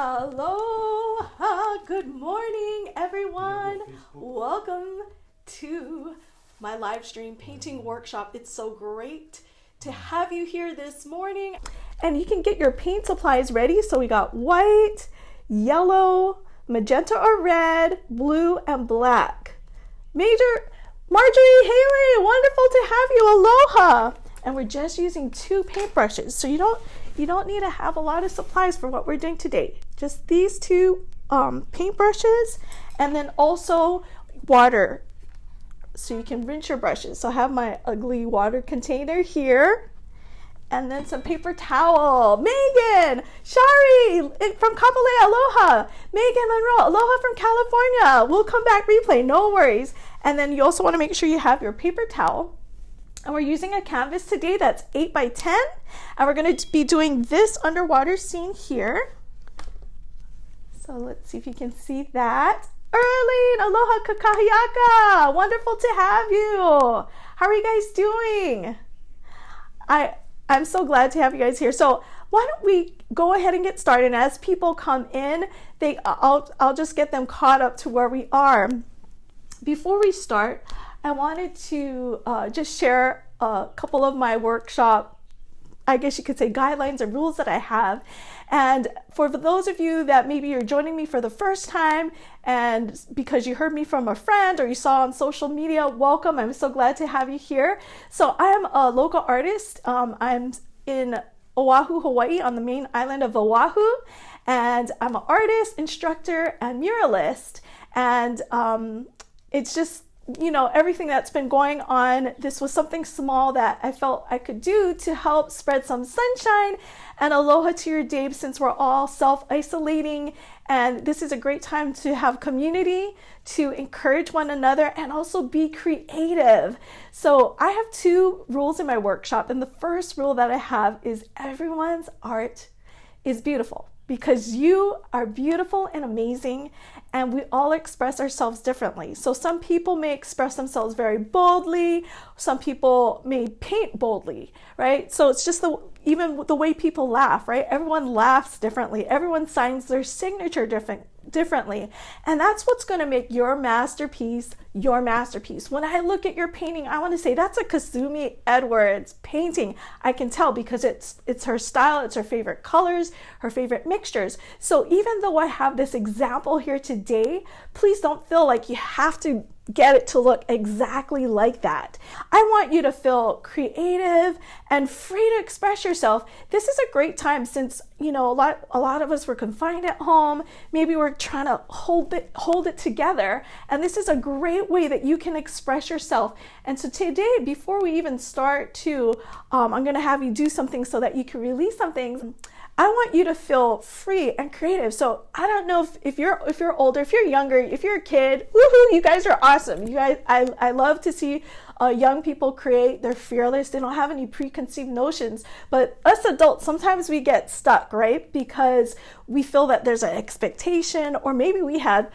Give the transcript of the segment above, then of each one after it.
Aloha! Good morning, everyone. Welcome to my live stream painting workshop. It's so great to have you here this morning. And you can get your paint supplies ready. So we got white, yellow, magenta or red, blue, and black. Marjorie Haley, wonderful to have you. Aloha! And we're just using 2 paintbrushes. So you don't need to have a lot of supplies for what we're doing today. Just these 2 paintbrushes, and then also water so you can rinse your brushes. So I have my ugly water container here, and then some paper towel. Megan, Shari from Kapolei, aloha. Megan Monroe, aloha from California. We'll come back replay, no worries. And then you also want to make sure you have your paper towel. And we're using a canvas today that's 8 by 10. And we're going to be doing this underwater scene here. So let's see if you can see that. Erlene, aloha kakahiaka. Wonderful to have you. How are you guys doing? I'm so glad to have you guys here. So why don't we go ahead and get started. And as people come in, I'll just get them caught up to where we are. Before we start, I wanted to just share a couple of my workshop, I guess you could say, guidelines or rules that I have. And for those of you that maybe you're joining me for the first time and because you heard me from a friend or you saw on social media, welcome. I'm so glad to have you here. So I am a local artist. I'm in Oahu, Hawaii, on the main island of Oahu. And I'm an artist, instructor, and muralist. And it's just, you know, everything that's been going on, this was something small that I felt I could do to help spread some sunshine and aloha to your day, since we're all self-isolating. And this is a great time to have community, to encourage one another, and also be creative. So I have 2 rules in my workshop. And the first rule that I have is everyone's art is beautiful, because you are beautiful and amazing, and we all express ourselves differently. So some people may express themselves very boldly, some people may paint boldly, right? So it's just even the way people laugh, right? Everyone laughs differently. Everyone signs their signature differently. And that's what's going to make your masterpiece your masterpiece. When I look at your painting, I want to say that's a Kasumi Edwards painting. I can tell because it's her style, it's her favorite colors, her favorite mixtures. So even though I have this example here today, please don't feel like you have to get it to look exactly like that. I want you to feel creative and free to express yourself. This is a great time, since, you know, a lot of us were confined at home. Maybe we're trying to hold it together, and this is a great way that you can express yourself. And so today, before we even start I'm going to have you do something so that you can release some things. I want you to feel free and creative. So I don't know if you're older, if you're younger, if you're a kid, woohoo, you guys are awesome. You guys, I love to see young people create. They're fearless. They don't have any preconceived notions. But us adults, sometimes we get stuck, right? Because we feel that there's an expectation, or maybe we had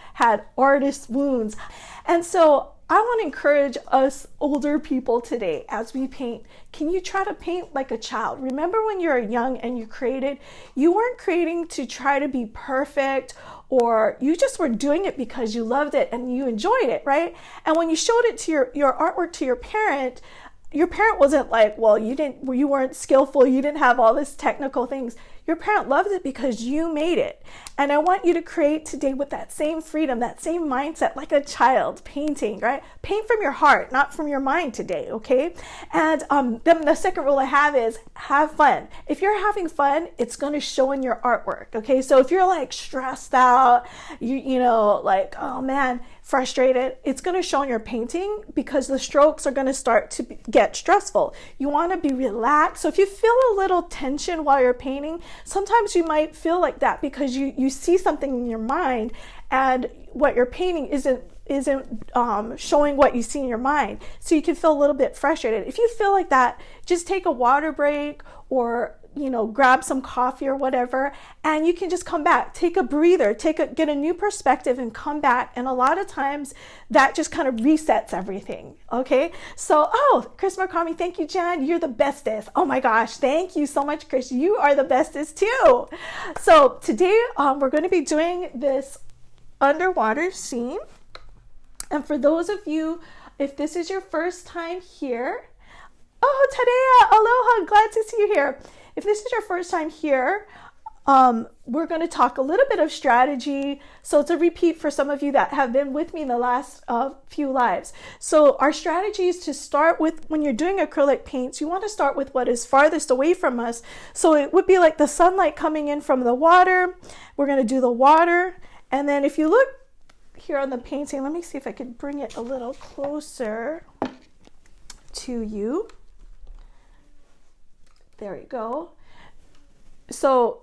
artist wounds. And so I want to encourage us older people today as we paint. Can you try to paint like a child? Remember when you were young and you created, you weren't creating to try to be perfect, or you just were doing it because you loved it and you enjoyed it, right? And when you showed it to your artwork to your parent wasn't like, well, you weren't skillful, you didn't have all this technical things. Your parent loves it because you made it. And I want you to create today with that same freedom, that same mindset, like a child painting, right? Paint from your heart, not from your mind today, okay? And then the second rule I have is have fun. If you're having fun, it's going to show in your artwork, okay? So if you're like stressed out, you know, like, oh man, frustrated, it's going to show in your painting, because the strokes are going to start to get stressful. You want to be relaxed. So if you feel a little tension while you're painting, sometimes you might feel like that because you see something in your mind, and what you're painting isn't showing what you see in your mind. So you can feel a little bit frustrated. If you feel like that, just take a water break, or you know, grab some coffee or whatever, and you can just come back, take a breather, get a new perspective and come back. And a lot of times that just kind of resets everything. Okay. So, oh, Chris Markami, thank you, Jan. You're the bestest. Oh my gosh. Thank you so much, Chris. You are the bestest too. So today we're going to be doing this underwater scene. And for those of you, if this is your first time here, oh, Tadea, aloha, glad to see you here. If this is your first time here, we're going to talk a little bit of strategy. So it's a repeat for some of you that have been with me in the last few lives. So our strategy is to start with, when you're doing acrylic paints, you want to start with what is farthest away from us. So it would be like the sunlight coming in from the water. We're going to do the water. And then if you look here on the painting, let me see if I could bring it a little closer to you. There we go. So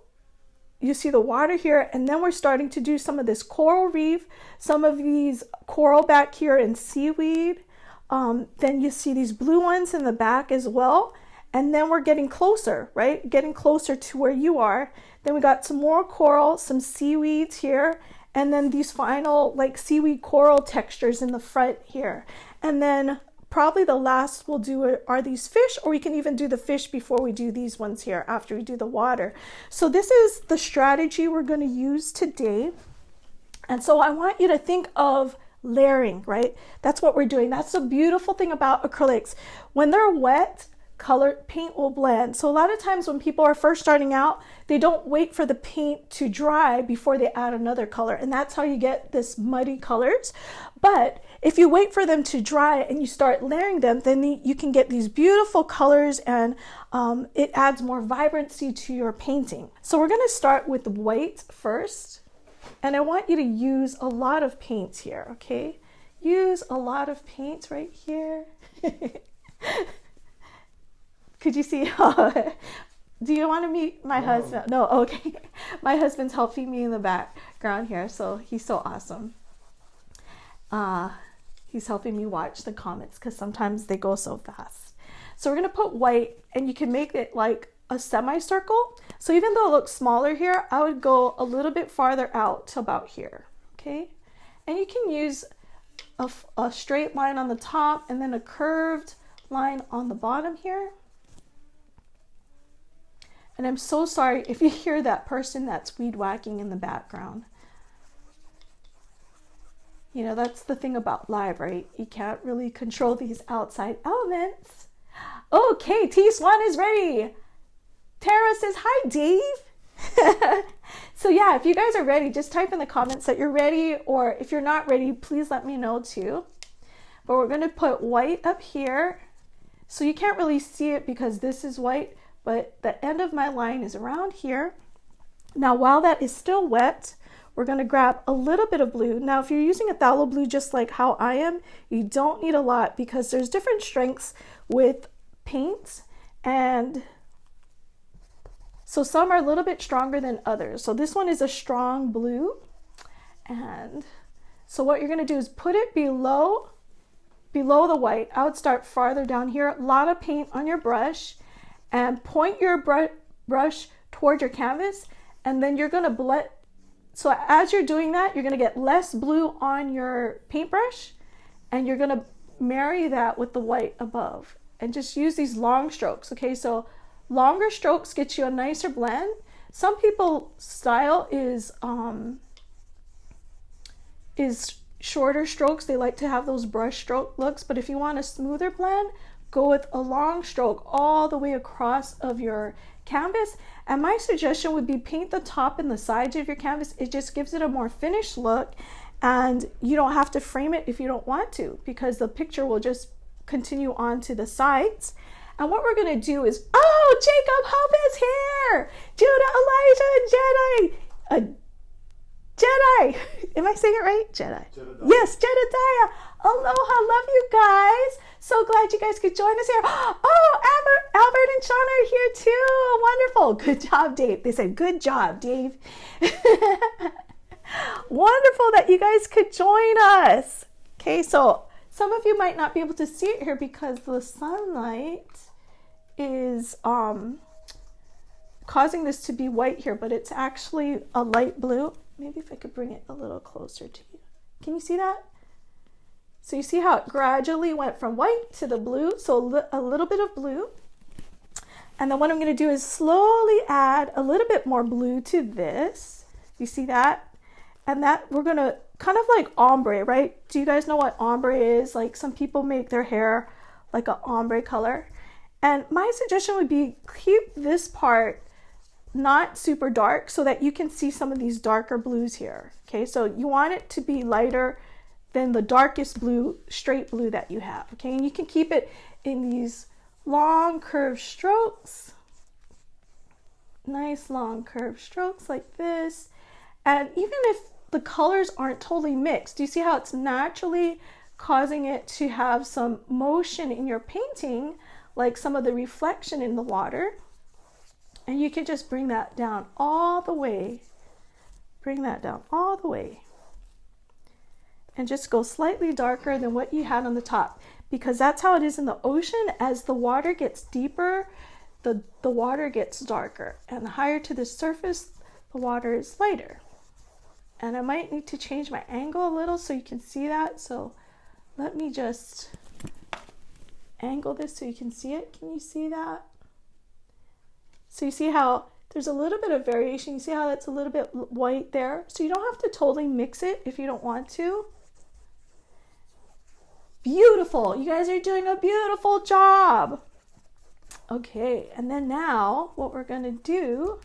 you see the water here, and then we're starting to do some of this coral reef, some of these coral back here in seaweed. Then you see these blue ones in the back as well. And then we're getting closer, right? Getting closer to where you are. Then we got some more coral, some seaweeds here, and then these final like seaweed coral textures in the front here. And then probably the last we'll do are these fish, or we can even do the fish before we do these ones here after we do the water. So this is the strategy we're going to use today. And so I want you to think of layering, right? That's what we're doing. That's the beautiful thing about acrylics. When they're wet, colored paint will blend. So a lot of times when people are first starting out, they don't wait for the paint to dry before they add another color. And that's how you get this muddy colors. But if you wait for them to dry and you start layering them, then you can get these beautiful colors, and it adds more vibrancy to your painting. So we're going to start with white first. And I want you to use a lot of paints here, okay? Use a lot of paints right here. Could you see? Do you want to meet my husband? No, okay. My husband's helping me in the background here, so he's so awesome. He's helping me watch the comments because sometimes they go so fast. So we're going to put white, and you can make it like a semicircle. So even though it looks smaller here, I would go a little bit farther out to about here, okay? And you can use a straight line on the top and then a curved line on the bottom here. And I'm so sorry if you hear that person that's weed whacking in the background. You know, that's the thing about live, right? You can't really control these outside elements. Okay, T-Swan is ready. Tara says, hi, Dave. So yeah, if you guys are ready, just type in the comments that you're ready, or if you're not ready, please let me know too. But we're going to put white up here. So you can't really see it because this is white, but the end of my line is around here. Now, while that is still wet, we're going to grab a little bit of blue. Now, if you're using a phthalo blue, just like how I am, you don't need a lot because there's different strengths with paints. And so some are a little bit stronger than others. So this one is a strong blue. And so what you're going to do is put it below the white. I would start farther down here. A lot of paint on your brush. And point your brush toward your canvas, and then you're going to blend. So as you're doing that, you're going to get less blue on your paintbrush, and you're going to marry that with the white above, and just use these long strokes. Okay, so longer strokes get you a nicer blend. Some people's style is shorter strokes. They like to have those brush stroke looks, but if you want a smoother blend, go with a long stroke all the way across of your canvas. And my suggestion would be paint the top and the sides of your canvas. It just gives it a more finished look, and you don't have to frame it if you don't want to, because the picture will just continue on to the sides. And what we're going to do is, oh, Jacob Hope is here. Judah, Elijah, Jedi. Jedi. Am I saying it right? Jedi. Jedediah. Yes, Jedediah. Aloha. Love you guys. So glad you guys could join us here. Oh, Albert and Sean are here too. Wonderful. Good job, Dave. They said, good job, Dave. Wonderful that you guys could join us. Okay, so some of you might not be able to see it here because the sunlight is causing this to be white here, but it's actually a light blue. Maybe if I could bring it a little closer to you. Can you see that? So you see how it gradually went from white to the blue, so a little bit of blue. And then what I'm going to do is slowly add a little bit more blue to this. You see that? And that we're going to kind of like ombre, right? Do you guys know what ombre is? Like some people make their hair like an ombre color. And my suggestion would be keep this part not super dark so that you can see some of these darker blues here. Okay, so you want it to be lighter than the darkest blue, straight blue that you have. Okay, and you can keep it in these long curved strokes. Nice long curved strokes like this. And even if the colors aren't totally mixed, do you see how it's naturally causing it to have some motion in your painting, like some of the reflection in the water? And you can just bring that down all the way. Bring that down all the way. And just go slightly darker than what you had on the top, because that's how it is in the ocean. As the water gets deeper, the water gets darker, and the higher to the surface, the water is lighter. And I might need to change my angle a little so you can see that. So let me just angle this so you can see it. Can you see that? So you see how there's a little bit of variation. You see how that's a little bit white there? So you don't have to totally mix it if you don't want to. Beautiful. You guys are doing a beautiful job. Okay, and then now what we're going to do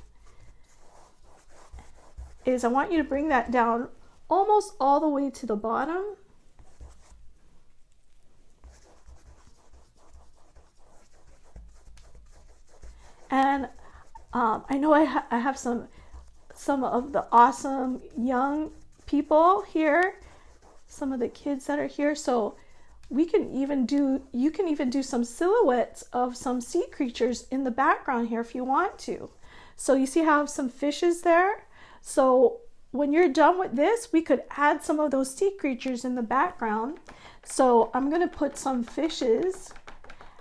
is I want you to bring that down almost all the way to the bottom. And I know I have some of the awesome young people here, some of the kids that are here. So you can even do some silhouettes of some sea creatures in the background here if you want to. So you see how I have some fishes there? So when you're done with this, we could add some of those sea creatures in the background. So I'm going to put some fishes.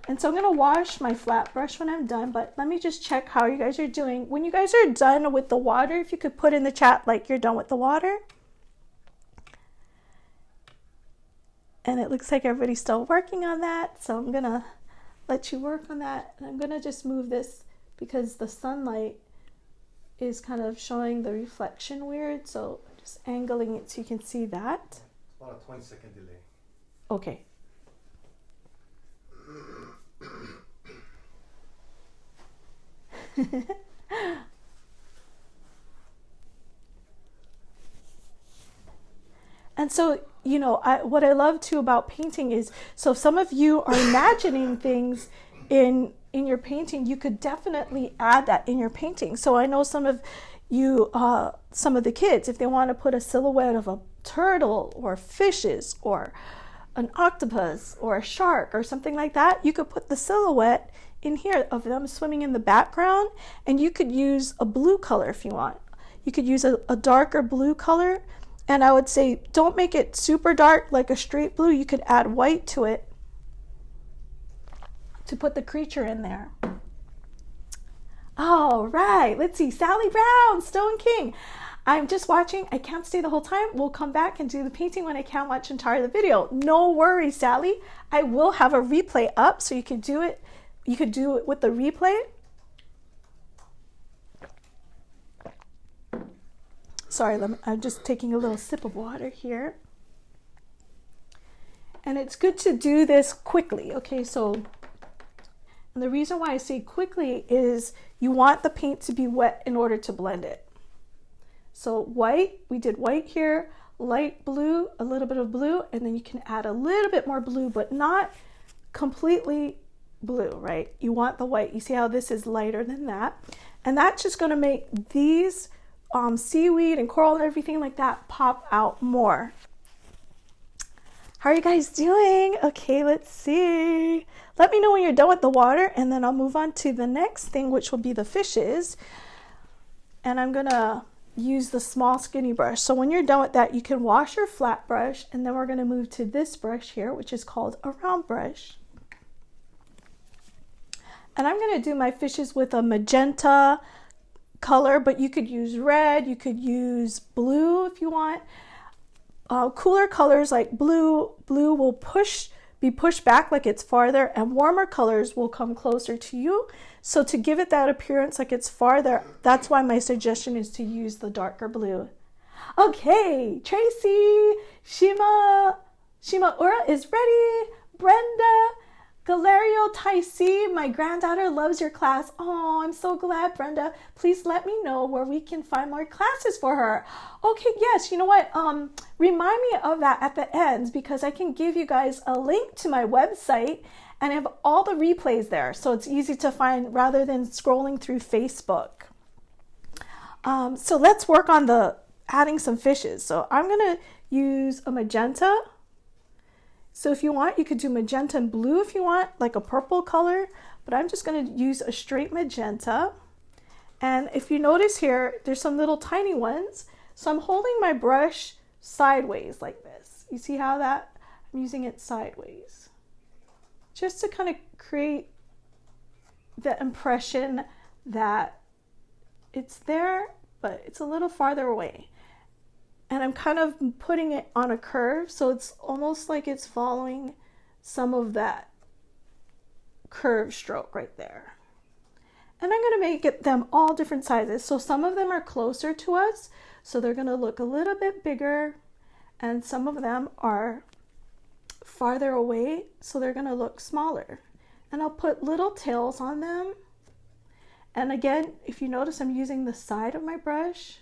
And so I'm going to wash my flat brush when I'm done, but let me just check how you guys are doing. When you guys are done with the water, if you could put in the chat like you're done with the water. And it looks like everybody's still working on that, so I'm going to let you work on that. And I'm going to just move this because the sunlight is kind of showing the reflection weird, so I'm just angling it so you can see that. It's about a 20-second delay. Okay. And so, you know, what I love too about painting is, so if some of you are imagining things in your painting, you could definitely add that in your painting. So I know some of you, some of the kids, if they want to put a silhouette of a turtle or fishes or an octopus or a shark or something like that, you could put the silhouette in here of them swimming in the background, and you could use a blue color if you want. You could use a darker blue color, and I would say don't make it super dark like a straight blue. You could add white to it to put the creature in there. All right, let's see. Sally Brown, Stone King. I'm just watching. I can't stay the whole time. We'll come back and do the painting when I can't watch entire the video. No worries, Sally. I will have a replay up so you could do it. You could do it with the replay. Sorry, I'm just taking a little sip of water here. And it's good to do this quickly. Okay, so and the reason why I say quickly is you want the paint to be wet in order to blend it. So white, we did white here, light blue, a little bit of blue, and then you can add a little bit more blue, but not completely blue, right? You want the white. You see how this is lighter than that? And that's just going to make these seaweed and coral and everything like that pop out more. How are you guys doing? Okay, let's see. Let me know when you're done with the water, and then I'll move on to the next thing, which will be the fishes. And I'm going to use the small skinny brush. So when you're done with that, you can wash your flat brush, and then we're going to move to this brush here, which is called a round brush. And I'm going to do my fishes with a magenta color, but you could use red, you could use blue if you want. Cooler colors like blue will be pushed back like it's farther, and warmer colors will come closer to you. So to give it that appearance like it's farther, that's why my suggestion is to use the darker blue. Okay, Tracy, Shima Ura is ready. Brenda, Galerio Taisi, my granddaughter loves your class. Oh, I'm so glad, Brenda. Please let me know where we can find more classes for her. Okay, yes, you know what? Remind me of that at the end, because I can give you guys a link to my website and I have all the replays there. So it's easy to find rather than scrolling through Facebook. So let's work on adding some fishes. So I'm gonna use a magenta. So if you want, you could do magenta and blue if you want, like a purple color, but I'm just going to use a straight magenta. And if you notice here, there's some little tiny ones. So I'm holding my brush sideways like this. You see how I'm using it sideways, just to kind of create the impression that it's there, but it's a little farther away. And I'm kind of putting it on a curve, so it's almost like it's following some of that curve stroke right there. And I'm going to make them all different sizes. So some of them are closer to us, so they're going to look a little bit bigger, and some of them are farther away, so they're going to look smaller. And I'll put little tails on them. And again, if you notice, I'm using the side of my brush.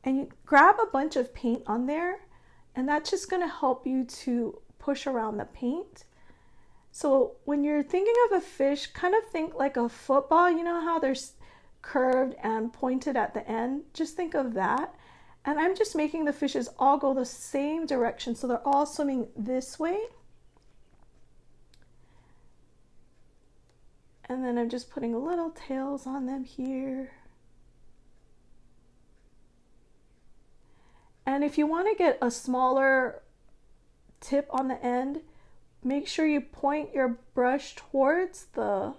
And you grab a bunch of paint on there, and that's just going to help you to push around the paint. So when you're thinking of a fish, kind of think like a football. You know how they're curved and pointed at the end? Just think of that. And I'm just making the fishes all go the same direction, so they're all swimming this way. And then I'm just putting little tails on them here. And if you want to get a smaller tip on the end, make sure you point your brush towards the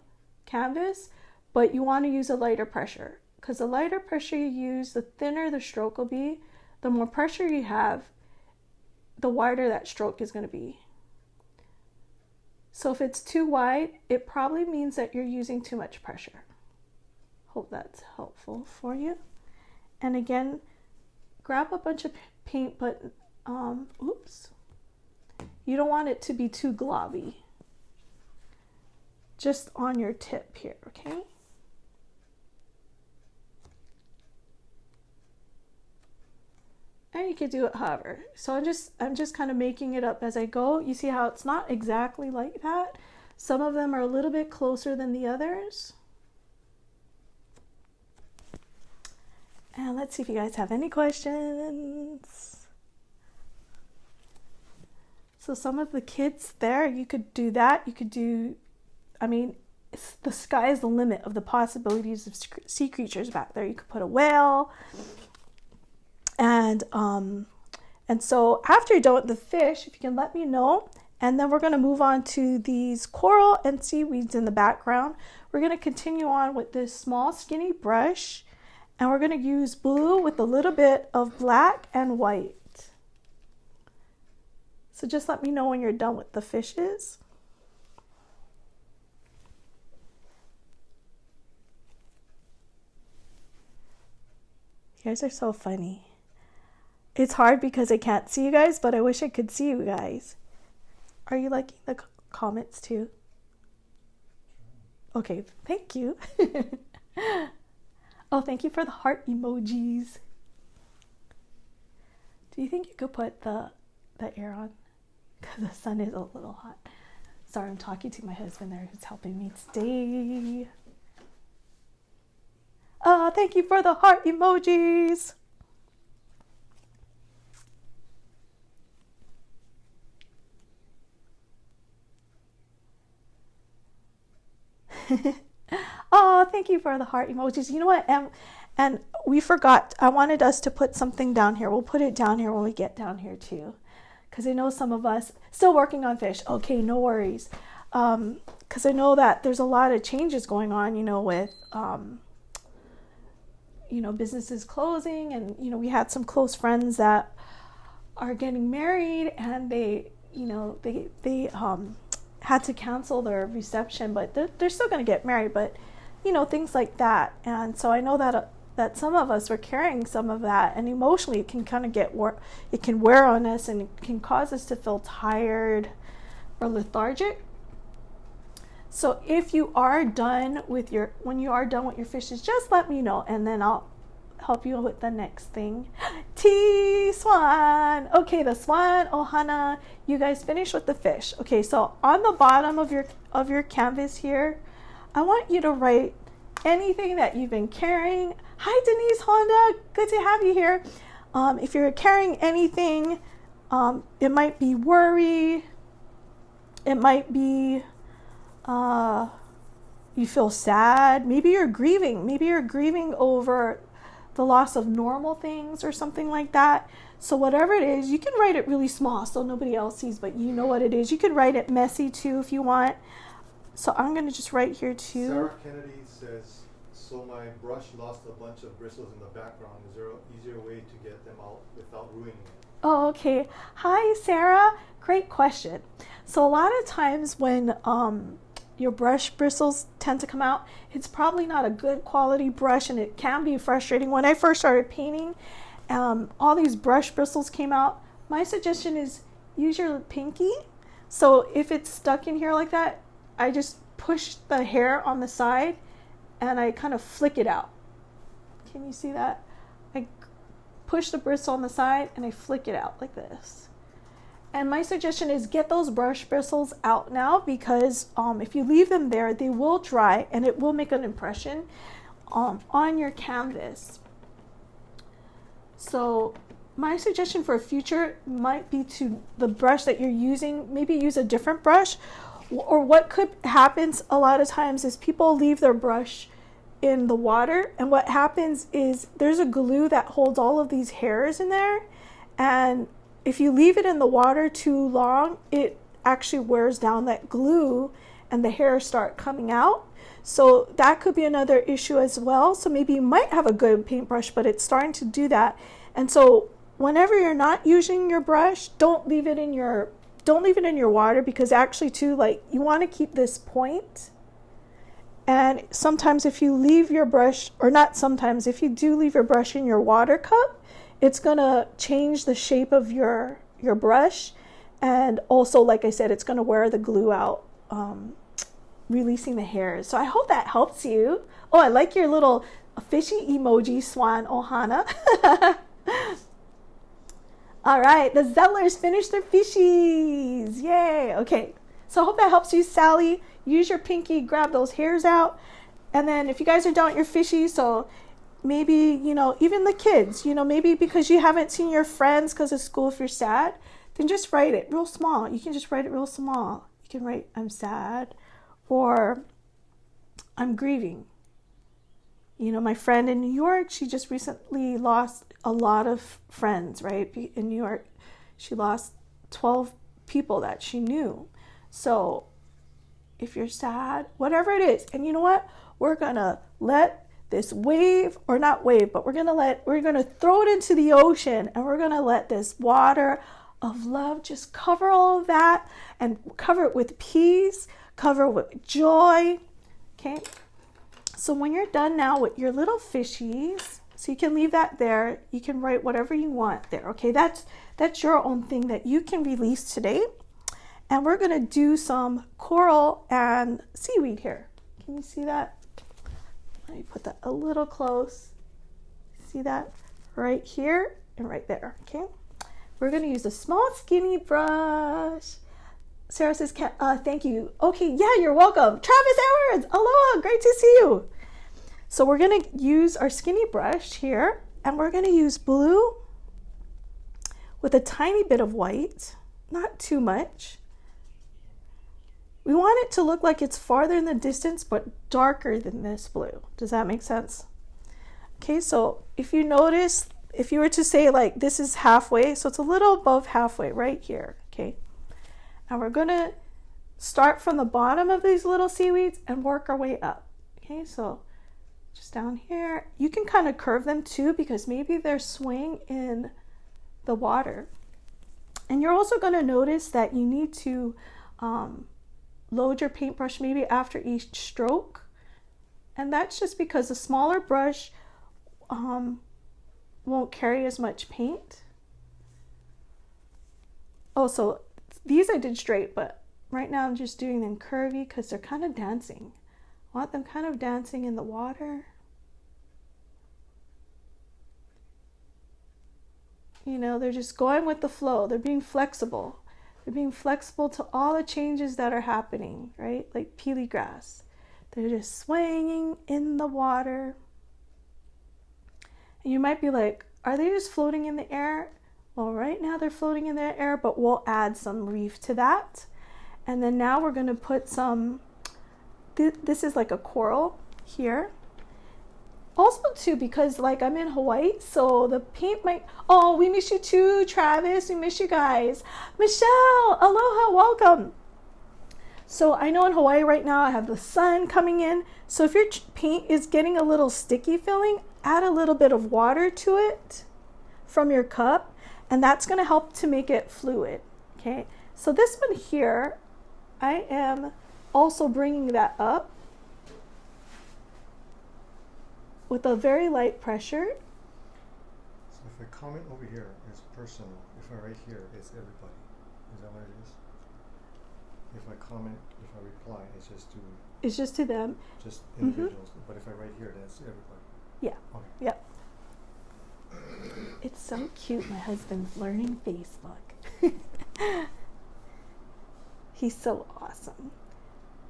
canvas, but you want to use a lighter pressure, because the lighter pressure you use, the thinner the stroke will be. The more pressure you have, the wider that stroke is going to be. So if it's too wide, it probably means that you're using too much pressure. Hope that's helpful for you. And again, grab a bunch of paint, but oops, you don't want it to be too globby. Just on your tip here, okay? And you could do it however. So I'm just kind of making it up as I go. You see how it's not exactly like that? Some of them are a little bit closer than the others. And let's see if you guys have any questions. So some of the kids there, you could do that. You could do, I mean, the sky is the limit of the possibilities of sea creatures back there. You could put a whale. And so after you're done with the fish, if you can let me know, and then we're going to move on to these coral and seaweeds in the background. We're going to continue on with this small skinny brush. And we're going to use blue with a little bit of black and white. So just let me know when you're done with the fishes. You guys are so funny. It's hard because I can't see you guys, but I wish I could see you guys. Are you liking the comments too? Okay, thank you. Oh, thank you for the heart emojis. Do you think you could put the air on? Because the sun is a little hot. Sorry, I'm talking to my husband there who's helping me today. Oh, thank you for the heart emojis. Oh, thank you for the heart emojis. You know what? And we forgot. I wanted us to put something down here. We'll put it down here when we get down here too. Because I know some of us still working on fish. Okay, no worries. Because I know that there's a lot of changes going on, you know, with businesses closing, and we had some close friends that are getting married, and they had to cancel their reception, but they're still going to get married, but things like that. And so I know that some of us were carrying some of that, and emotionally it can kind of it can wear on us, and it can cause us to feel tired or lethargic. So if you are done with when you are done with your fishes, just let me know, and then I'll help you with the next thing. Swan. Okay, the swan ohana. You guys finished with the fish. Okay, so on the bottom of your canvas here, I want you to write anything that you've been carrying. Hi, Denise Honda. Good to have you here. If you're carrying anything, it might be worry. It might be you feel sad. Maybe you're grieving. Maybe you're grieving over the loss of normal things or something like that. So whatever it is, you can write it really small so nobody else sees, but you know what it is. You could write it messy too if you want. So I'm going to just write here too. Sarah Kennedy says, so my brush lost a bunch of bristles in the background. Is there an easier way to get them out without ruining it? Oh, okay. Hi, Sarah. Great question. So a lot of times when your brush bristles tend to come out, it's probably not a good quality brush, and it can be frustrating. When I first started painting, all these brush bristles came out. My suggestion is use your pinky. So if it's stuck in here like that, I just push the hair on the side and I kind of flick it out. Can you see that? I push the bristle on the side and I flick it out like this. And my suggestion is get those brush bristles out now, because if you leave them there, they will dry and it will make an impression on your canvas. So my suggestion for a future might be to the brush that you're using, maybe use a different brush. Or what could happen a lot of times is people leave their brush in the water, and what happens is there's a glue that holds all of these hairs in there, and if you leave it in the water too long, it actually wears down that glue and the hairs start coming out. So that could be another issue as well. So maybe you might have a good paintbrush, but it's starting to do that. And so whenever you're not using your brush, don't leave it in your water, because actually too, like, you want to keep this point. And sometimes if you leave your brush, or not sometimes, if you do leave your brush in your water cup, it's gonna change the shape of your brush, and also, like I said, it's gonna wear the glue out, releasing the hairs. So I hope that helps you. Oh, I like your little fishy emoji, swan ohana. All right, the Zellers finished their fishies. Yay. Okay, so I hope that helps you, Sally. Use your pinky, grab those hairs out. And then if you guys are done with your fishies, so maybe, even the kids, maybe because you haven't seen your friends because of school, if you're sad, then just write it real small. You can just write it real small. You can write, I'm sad, or I'm grieving. My friend in New York, she just recently lost a lot of friends, right? In New York, she lost 12 people that she knew. So if you're sad, whatever it is, and you know what? We're going to let this wave, or not wave, but we're going to throw it into the ocean, and we're going to let this water of love just cover all of that, and cover it with peace, cover it with joy. Okay. So when you're done now with your little fishies, so you can leave that there. You can write whatever you want there. Okay. That's your own thing that you can release today. And we're going to do some coral and seaweed here. Can you see that? Let me put that a little close. See that? Right here and right there. Okay. We're going to use a small skinny brush. Sarah says, thank you. Okay, yeah, you're welcome. Travis Edwards, aloha, great to see you. So we're going to use our skinny brush here, and we're going to use blue with a tiny bit of white, not too much. We want it to look like it's farther in the distance, but darker than this blue. Does that make sense? Okay, so if you notice, if you were to say like this is halfway, so it's a little above halfway right here, okay? And we're gonna start from the bottom of these little seaweeds and work our way up. Okay, so just down here. You can kind of curve them too because maybe they're swaying in the water. And you're also going to notice that you need to load your paintbrush maybe after each stroke. And that's just because a smaller brush won't carry as much paint. Oh, so these I did straight, but right now I'm just doing them curvy because they're kind of dancing. I want them kind of dancing in the water. You know, they're just going with the flow. They're being flexible. They're being flexible to all the changes that are happening, right? Like peely grass. They're just swaying in the water. And you might be like, are they just floating in the air? Well, right now they're floating in the air, but we'll add some reef to that. And then now we're going to put some, this is like a coral here. Also too, because like I'm in Hawaii, so the paint might, oh, we miss you too, Travis. We miss you guys. Michelle, aloha, welcome. So I know in Hawaii right now I have the sun coming in. So if your paint is getting a little sticky feeling, add a little bit of water to it from your cup, and that's going to help to make it fluid. Okay, so this one here, I am also bringing that up with a very light pressure. So if I comment over here, it's personal. If I write here, it's everybody. Is that what it is? If I comment, if I reply, it's just to them. Just individuals. But if I write here, that's everybody. Yeah. Okay. Yep. It's so cute. My husband's learning Facebook. He's so awesome.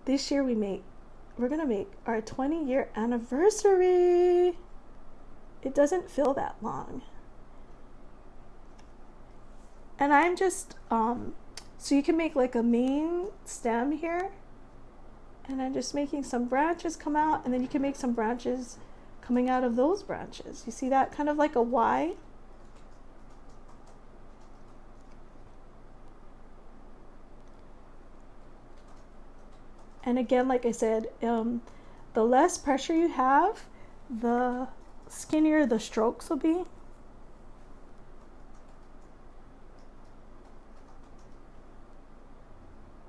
This year we're gonna make our 20-year anniversary. It doesn't feel that long. And I'm just so you can make like a main stem here, and I'm just making some branches come out, and then you can make some branches coming out of those branches. You see that? Kind of like a Y. And again, like I said, the less pressure you have, the skinnier the strokes will be.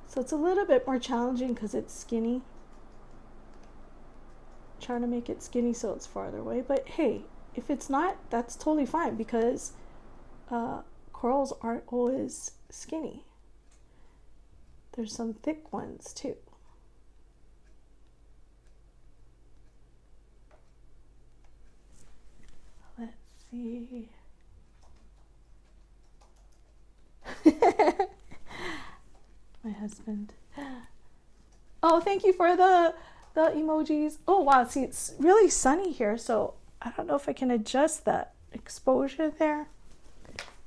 So it's a little bit more challenging because it's skinny. Trying to make it skinny so it's farther away, but hey, if it's not, that's totally fine because corals aren't always skinny. There's some thick ones too. Let's see. My husband. Oh, thank you for the emojis. Oh wow, see, it's really sunny here, so I don't know if I can adjust that exposure there,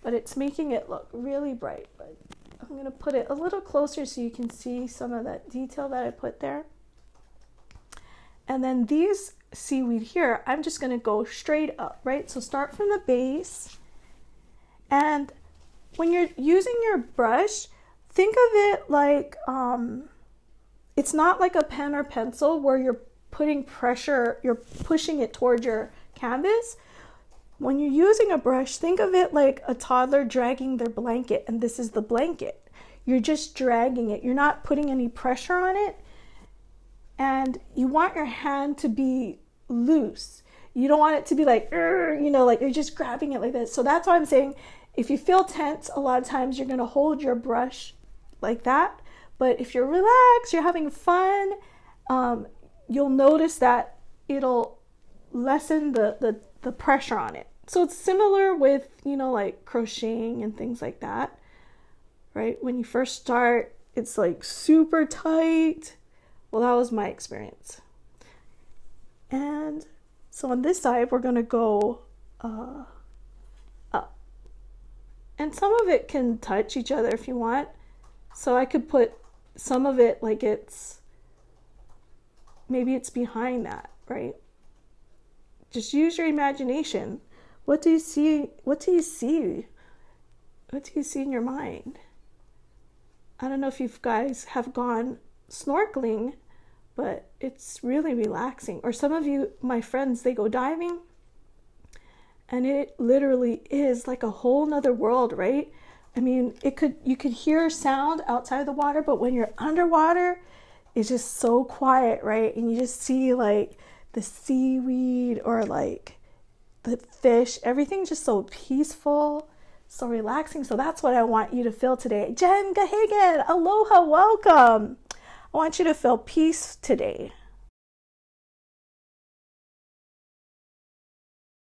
but it's making it look really bright. But I'm gonna put it a little closer so you can see some of that detail that I put there. And then these seaweed here, I'm just gonna go straight up, right? So start from the base, and when you're using your brush, think of it like it's not like a pen or pencil where you're putting pressure, you're pushing it toward your canvas. When you're using a brush, think of it like a toddler dragging their blanket, and this is the blanket. You're just dragging it. You're not putting any pressure on it, and you want your hand to be loose. You don't want it to be like, you know, like you're just grabbing it like this. So that's why I'm saying if you feel tense, a lot of times you're going to hold your brush like that. But if you're relaxed, you're having fun, you'll notice that it'll lessen the pressure on it. So it's similar with, you know, like crocheting and things like that, right? When you first start, it's like super tight. Well, that was my experience. And so on this side, we're going to go up. And some of it can touch each other if you want. So I could put some of it like maybe it's behind that, right? Just use your imagination. What do you see? What do you see? What do you see in your mind? I don't know if you guys have gone snorkeling but it's really relaxing. Or some of you, my friends, they go diving, and it literally is like a whole nother world, right? I mean, you could hear sound outside of the water, but when you're underwater, it's just so quiet, right? And you just see like the seaweed or like the fish, everything's just so peaceful, so relaxing. So that's what I want you to feel today. Jen Gahagan, aloha, welcome. I want you to feel peace today.